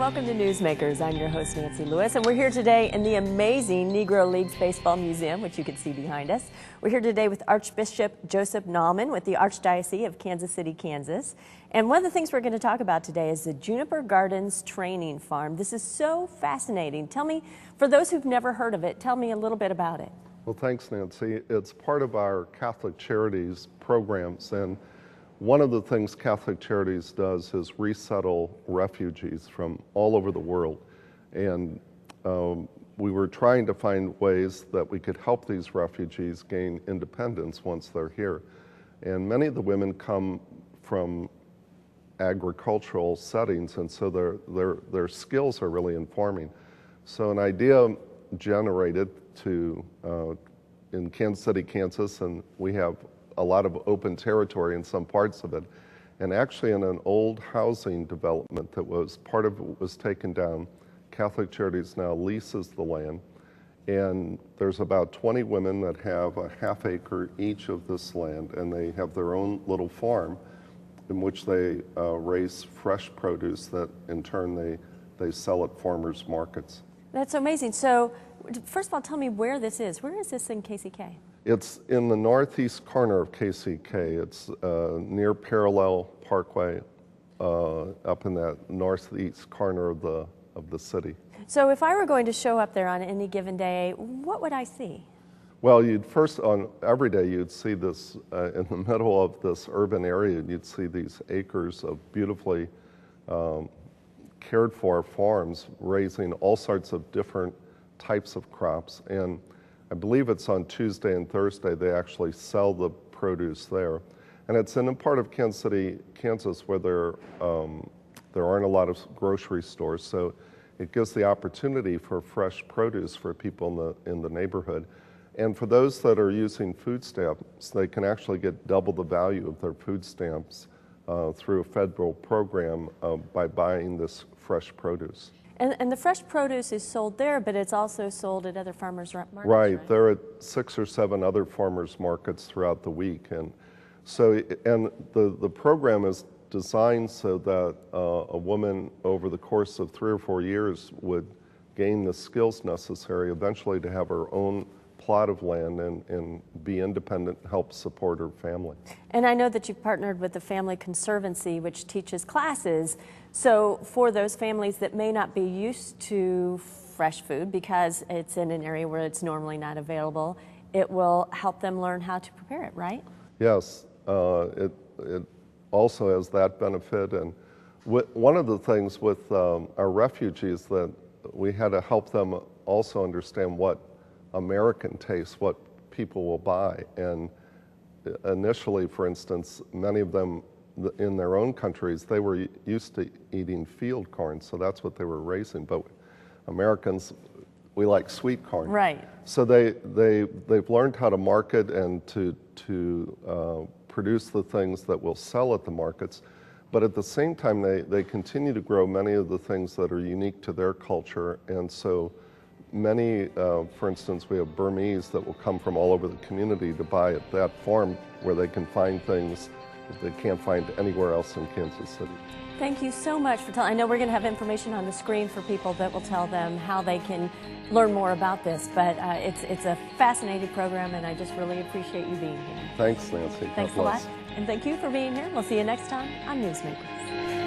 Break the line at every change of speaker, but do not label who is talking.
welcome to Newsmakers. I'm your host, Nancy Lewis, and we're here today in the amazing Negro Leagues Baseball Museum, which you can see behind us. We're here today with Archbishop Joseph Naumann with the Archdiocese of Kansas City, Kansas. And one of the things we're going to talk about today is the Juniper Gardens Training Farm. This is so fascinating. Tell me, for those who've never heard of it, tell me a little bit about it.
Well, thanks, Nancy. It's part of our Catholic Charities programs, and one of the things Catholic Charities does is resettle refugees from all over the world. And we were trying to find ways that we could help these refugees gain independence once they're here. And many of the women come from agricultural settings, and so their skills are really informing. So an idea generated in Kansas City, Kansas, and we have a lot of open territory in some parts of it. And actually in an old housing development that was, part of it was taken down, Catholic Charities now leases the land. And there's about 20 women that have a half acre each of this land, and they have their own little farm in which they raise fresh produce that in turn they sell at farmers markets.
That's amazing. So first of all, tell me where this is. Where is this in KCK?
It's in the northeast corner of KCK. It's near Parallel Parkway, up in that northeast corner of the city.
So if I were going to show up there on any given day, what would I see?
Well, every day you'd see this, in the middle of this urban area, you'd see these acres of beautifully cared for farms raising all sorts of different types of crops. And I believe it's on Tuesday and Thursday they actually sell the produce there. And it's in a part of Kansas City, Kansas, where there aren't a lot of grocery stores, so it gives the opportunity for fresh produce for people in the neighborhood. And for those that are using food stamps, they can actually get double the value of their food stamps through a federal program by buying this fresh produce.
And the fresh produce is sold there, but it's also sold at other farmers' markets,
right? There are 6 or 7 other farmers' markets throughout the week. And so, the program is designed so that a woman over the course of 3 or 4 years would gain the skills necessary eventually to have her own plot of land and be independent and help support her family.
And I know that you've partnered with the Family Conservancy, which teaches classes. So for those families that may not be used to fresh food because it's in an area where it's normally not available, it will help them learn how to prepare it, right?
Yes, it also has that benefit. And one of the things with our refugees that we had to help them also understand what American taste, what people will buy. And initially, for instance, many of them in their own countries, they were used to eating field corn, so that's what they were raising. But Americans, we like sweet corn.
Right.
So they've learned how to market and to produce the things that will sell at the markets. But at the same time, they continue to grow many of the things that are unique to their culture. And so many, for instance, we have Burmese that will come from all over the community to buy at that farm where they can find things that they can't find anywhere else in Kansas City.
Thank you so much for telling. I know we're going to have information on the screen for people that will tell them how they can learn more about this, but it's a fascinating program, and I just really appreciate you being here.
Thanks, Nancy.
Thanks a lot, and thank you for being here. We'll see you next time on Newsmakers.